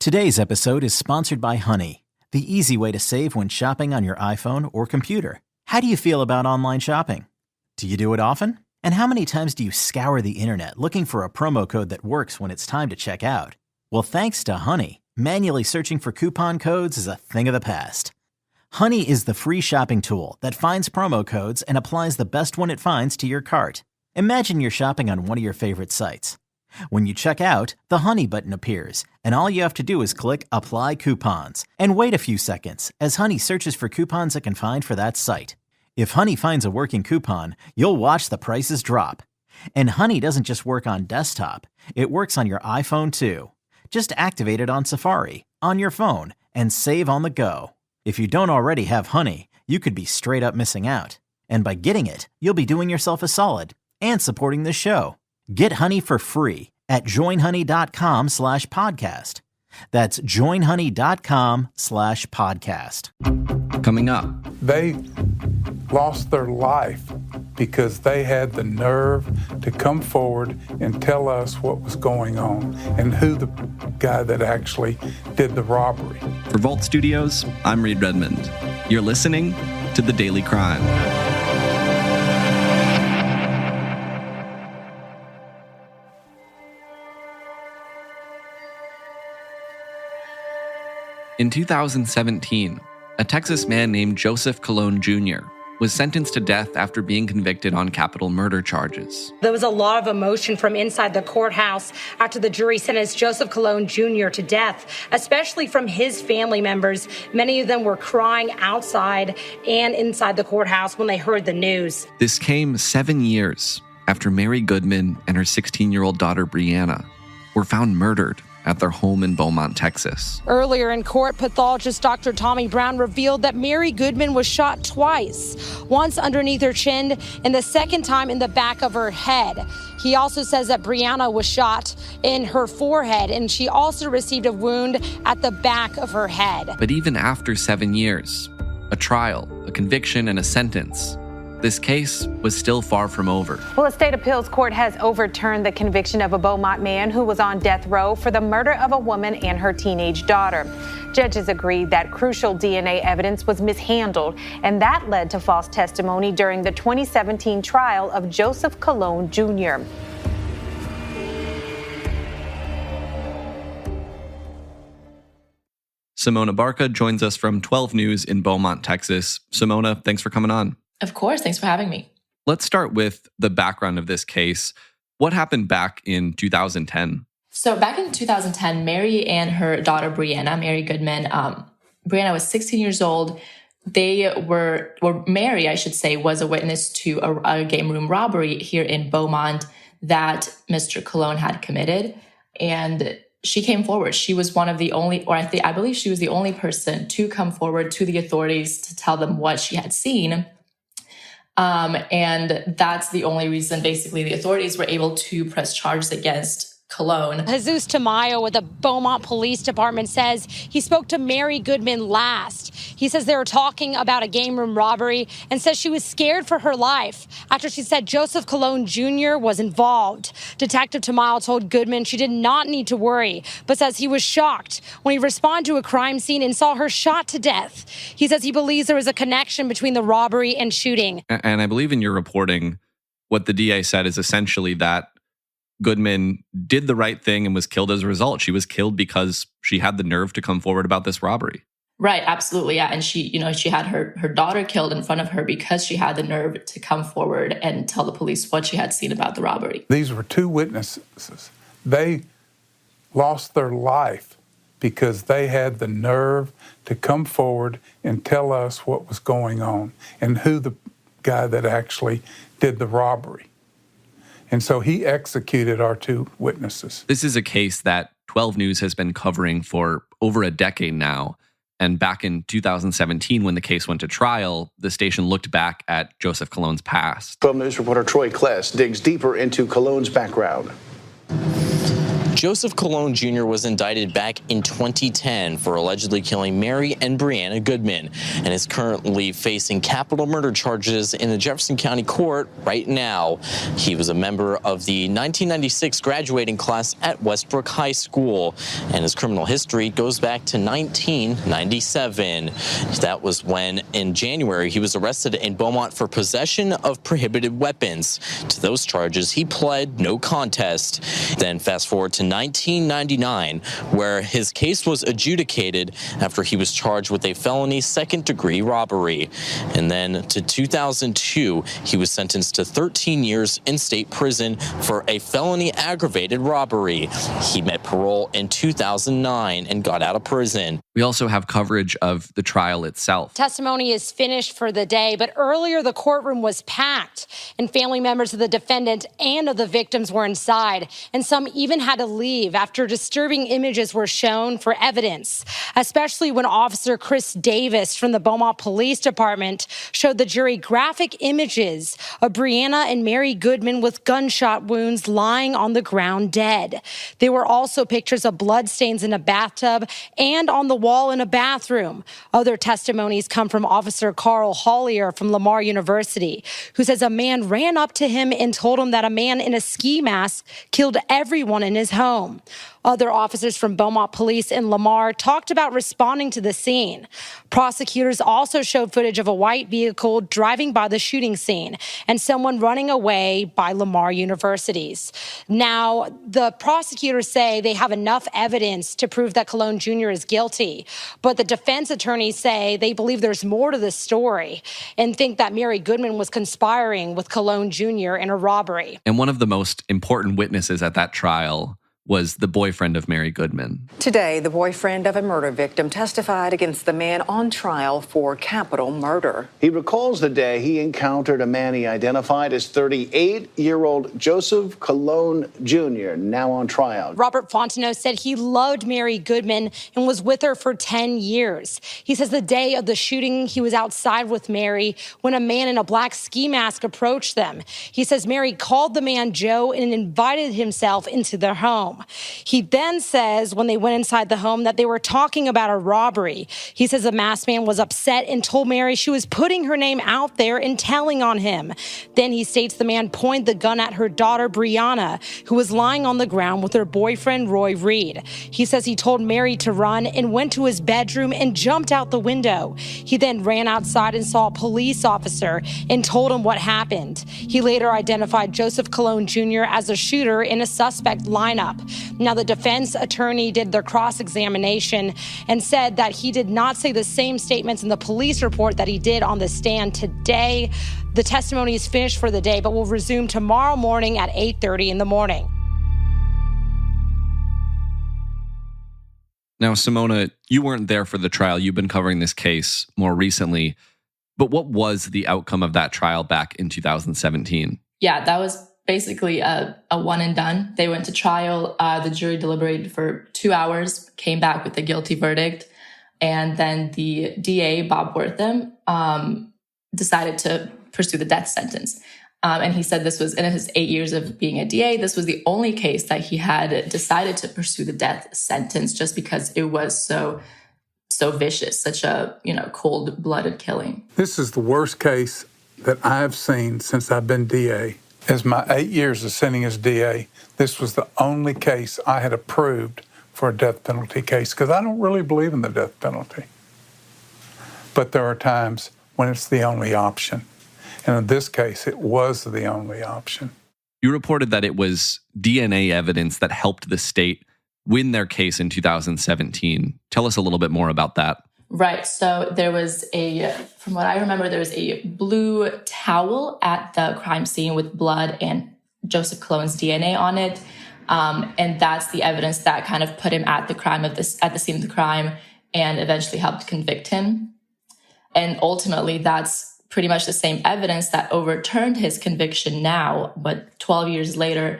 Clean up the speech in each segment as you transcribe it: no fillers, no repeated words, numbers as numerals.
Today's episode is sponsored by Honey, the easy way to save when shopping on your iPhone or computer. How do you feel about online shopping? Do you do it often? And how many times do you scour the internet looking for a promo code that works when it's time to check out? Well, thanks to Honey, manually searching for coupon codes is a thing of the past. Honey is the free shopping tool that finds promo codes and applies the best one it finds to your cart. Imagine you're shopping on one of your favorite sites. When you check out, the Honey button appears, and all you have to do is click Apply Coupons and wait a few seconds as Honey searches for coupons it can find for that site. If Honey finds a working coupon, you'll watch the prices drop. And Honey doesn't just work on desktop, it works on your iPhone too. Just activate it on Safari, on your phone, and save on the go. If you don't already have Honey, you could be straight up missing out. And by getting it, you'll be doing yourself a solid and supporting this show. Get Honey for free at joinhoney.com/podcast. That's joinhoney.com/podcast. Coming up. They lost their life because they had the nerve to come forward and tell us what was going on and who the guy that actually did the robbery. For Vault Studios, I'm Mary Goodman. You're listening to The Daily Crime. In 2017, a Texas man named Joseph Colone Jr. was sentenced to death after being convicted on capital murder charges. There was a lot of emotion from inside the courthouse after the jury sentenced Joseph Colone Jr. to death, especially from his family members. Many of them were crying outside and inside the courthouse when they heard the news. This came 7 years after Mary Goodman and her 16-year-old daughter Brianna were found murdered at their home in Beaumont, Texas. Earlier in court, pathologist Dr. Tommy Brown revealed that Mary Goodman was shot twice, once underneath her chin and the second time in the back of her head. He also says that Brianna was shot in her forehead, and she also received a wound at the back of her head. But even after 7 years, a trial, a conviction, and a sentence, this case was still far from over. Well, a state appeals court has overturned the conviction of a Beaumont man who was on death row for the murder of a woman and her teenage daughter. Judges agreed that crucial DNA evidence was mishandled, and that led to false testimony during the 2017 trial of Joseph Colone Jr. Simona Barca joins us from 12 News in Beaumont, Texas. Simona, thanks for coming on. Of course. Thanks for having me. Let's start with the background of this case. What happened back in 2010? So back in 2010, Mary and her daughter, Mary Goodman, Brianna was 16 years old. Mary, I should say, was a witness to a game room robbery here in Beaumont that Mr. Colone had committed. And she came forward. She was one of the only, or I believe she was the only person to come forward to the authorities to tell them what she had seen. And that's the only reason, basically, the authorities were able to press charges against Colone. Jesus Tamayo with the Beaumont Police Department says he spoke to Mary Goodman last. He says they were talking about a game room robbery and says she was scared for her life after she said Joseph Colone Jr. was involved. Detective Tamayo told Goodman she did not need to worry, but says he was shocked when he responded to a crime scene and saw her shot to death. He says he believes there was a connection between the robbery and shooting. And I believe in your reporting, what the DA said is essentially that Goodman did the right thing and was killed as a result. She was killed because she had the nerve to come forward about this robbery. Right, absolutely, yeah. And she had her daughter killed in front of her because she had the nerve to come forward and tell the police what she had seen about the robbery. These were two witnesses. They lost their life because they had the nerve to come forward and tell us what was going on and who the guy that actually did the robbery. And so he executed our two witnesses. This is a case that 12 News has been covering for over a decade now. And back in 2017, when the case went to trial, the station looked back at Joseph Colone's past. 12 News reporter Troy Kless digs deeper into Colone's background. Joseph Colone Jr. was indicted back in 2010 for allegedly killing Mary and Brianna Goodman and is currently facing capital murder charges in the Jefferson County Court right now. He was a member of the 1996 graduating class at Westbrook High School, and his criminal history goes back to 1997. That was when, in January, he was arrested in Beaumont for possession of prohibited weapons. To those charges, he pled no contest. Then fast forward to 1999, where his case was adjudicated after he was charged with a felony second-degree robbery. And then to 2002, he was sentenced to 13 years in state prison for a felony aggravated robbery. He met parole in 2009 and got out of prison. We also have coverage of the trial itself. Testimony is finished for the day, but earlier the courtroom was packed, and family members of the defendant and of the victims were inside, and some even had to leave after disturbing images were shown for evidence, especially when Officer Chris Davis from the Beaumont Police Department showed the jury graphic images of Brianna and Mary Goodman with gunshot wounds lying on the ground dead. There were also pictures of bloodstains in a bathtub and on the wall in a bathroom. Other testimonies come from Officer Carl Hollier from Lamar University, who says a man ran up to him and told him that a man in a ski mask killed everyone in his home. Other officers from Beaumont Police in Lamar talked about responding to the scene. Prosecutors also showed footage of a white vehicle driving by the shooting scene and someone running away by Lamar Universities. Now, the prosecutors say they have enough evidence to prove that Colone Jr. is guilty, but the defense attorneys say they believe there's more to the story and think that Mary Goodman was conspiring with Colone Jr. in a robbery. And one of the most important witnesses at that trial was the boyfriend of Mary Goodman. Today, the boyfriend of a murder victim testified against the man on trial for capital murder. He recalls the day he encountered a man he identified as 38-year-old Joseph Colone Jr., now on trial. Robert Fontenot said he loved Mary Goodman and was with her for 10 years. He says the day of the shooting, he was outside with Mary when a man in a black ski mask approached them. He says Mary called the man Joe and invited himself into their home. He then says when they went inside the home that they were talking about a robbery. He says the masked man was upset and told Mary she was putting her name out there and telling on him. Then he states the man pointed the gun at her daughter, Brianna, who was lying on the ground with her boyfriend, Roy Reed. He says he told Mary to run and went to his bedroom and jumped out the window. He then ran outside and saw a police officer and told him what happened. He later identified Joseph Colone Jr. as a shooter in a suspect lineup. Now, the defense attorney did their cross-examination and said that he did not say the same statements in the police report that he did on the stand today. The testimony is finished for the day, but will resume tomorrow morning at 8:30 in the morning. Now, Simona, you weren't there for the trial. You've been covering this case more recently. But what was the outcome of that trial back in 2017? Yeah, that was basically a one and done. They went to trial. The jury deliberated for 2 hours, came back with a guilty verdict. And then the DA, Bob Wortham, decided to pursue the death sentence. And he said this was, in his 8 years of being a DA, this was the only case that he had decided to pursue the death sentence just because it was so vicious, such a, cold-blooded killing. This is the worst case that I've seen since I've been DA. As my 8 years of sitting as DA, this was the only case I had approved for a death penalty case, because I don't really believe in the death penalty. But there are times when it's the only option. And in this case, it was the only option. You reported that it was DNA evidence that helped the state win their case in 2017. Tell us a little bit more about that. Right. So there was from what I remember, there was a blue towel at the crime scene with blood and Joseph Colone's DNA on it. And that's the evidence that kind of put him at the scene of the crime and eventually helped convict him. And ultimately, that's pretty much the same evidence that overturned his conviction now, but 12 years later,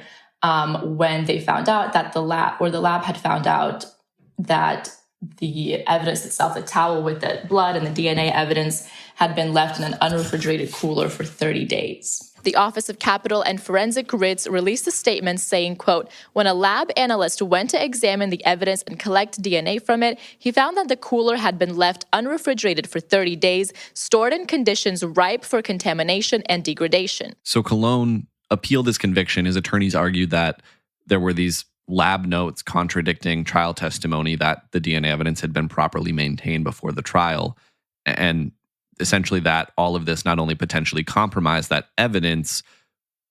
when they found out that the lab had found out that the evidence itself, the towel with the blood and the DNA evidence, had been left in an unrefrigerated cooler for 30 days. The Office of Capital and Forensic Writs released a statement saying, quote, when a lab analyst went to examine the evidence and collect DNA from it, he found that the cooler had been left unrefrigerated for 30 days, stored in conditions ripe for contamination and degradation. So Colone appealed his conviction. His attorneys argued that there were these lab notes contradicting trial testimony that the DNA evidence had been properly maintained before the trial. And essentially that all of this not only potentially compromised that evidence,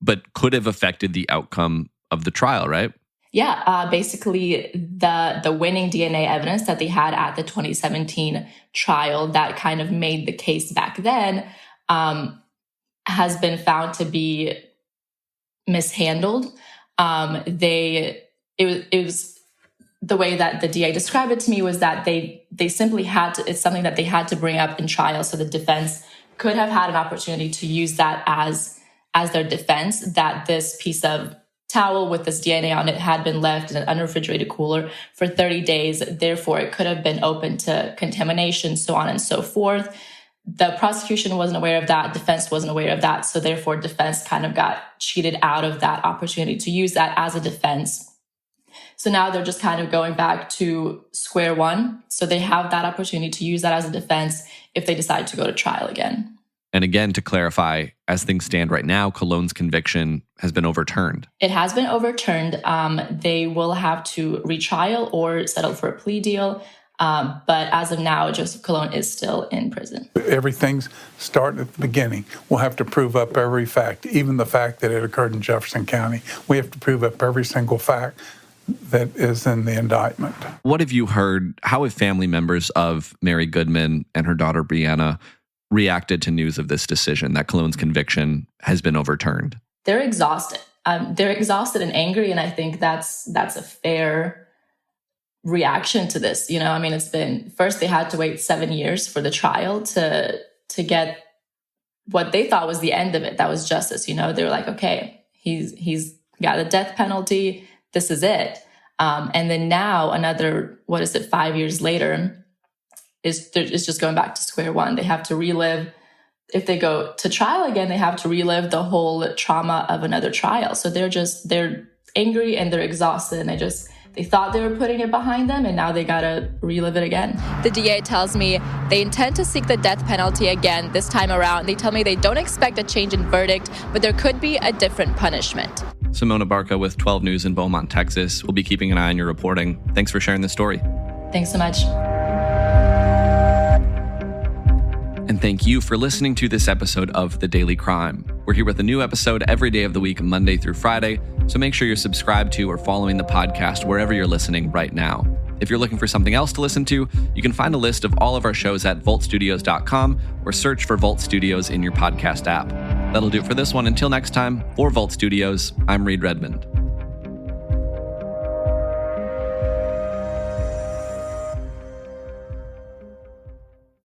but could have affected the outcome of the trial, right? Yeah, basically the winning DNA evidence that they had at the 2017 trial that kind of made the case back then has been found to be mishandled. It was the way that the DA described it to me was that they simply had to, it's something that they had to bring up in trial, so the defense could have had an opportunity to use that as their defense, that this piece of towel with this DNA on it had been left in an unrefrigerated cooler for 30 days. Therefore, it could have been open to contamination, so on and so forth. The prosecution wasn't aware of that. Defense wasn't aware of that. So therefore, defense kind of got cheated out of that opportunity to use that as a defense. So now they're just kind of going back to square one. So they have that opportunity to use that as a defense if they decide to go to trial again. And again, to clarify, as things stand right now, Colone's conviction has been overturned. It has been overturned. They will have to retrial or settle for a plea deal. But as of now, Joseph Colone is still in prison. Everything's starting at the beginning. We'll have to prove up every fact, even the fact that it occurred in Jefferson County. We have to prove up every single fact that is in the indictment. What have you heard? How have family members of Mary Goodman and her daughter Brianna reacted to news of this decision, that Colone's conviction has been overturned? They're exhausted. They're exhausted and angry, and I think that's a fair reaction to this. You know, I mean, it's been, first they had to wait 7 years for the trial to get what they thought was the end of it. That was justice. You know, they were like, okay, he's got a death penalty. This is it. And then now another, 5 years later, is just going back to square one. They have to relive, if they go to trial again, they have to relive the whole trauma of another trial. So they're angry and they're exhausted, and they thought they were putting it behind them, and now they gotta relive it again. The DA tells me they intend to seek the death penalty again this time around. They tell me they don't expect a change in verdict, but there could be a different punishment. Simona Barca with 12 News in Beaumont, Texas. We'll be keeping an eye on your reporting. Thanks for sharing this story. Thanks so much. And thank you for listening to this episode of The Daily Crime. We're here with a new episode every day of the week, Monday through Friday, so make sure you're subscribed to or following the podcast wherever you're listening right now. If you're looking for something else to listen to, you can find a list of all of our shows at voltstudios.com or search for Volt Studios in your podcast app. That'll do it for this one. Until next time, for Volt Studios, I'm Reed Redmond.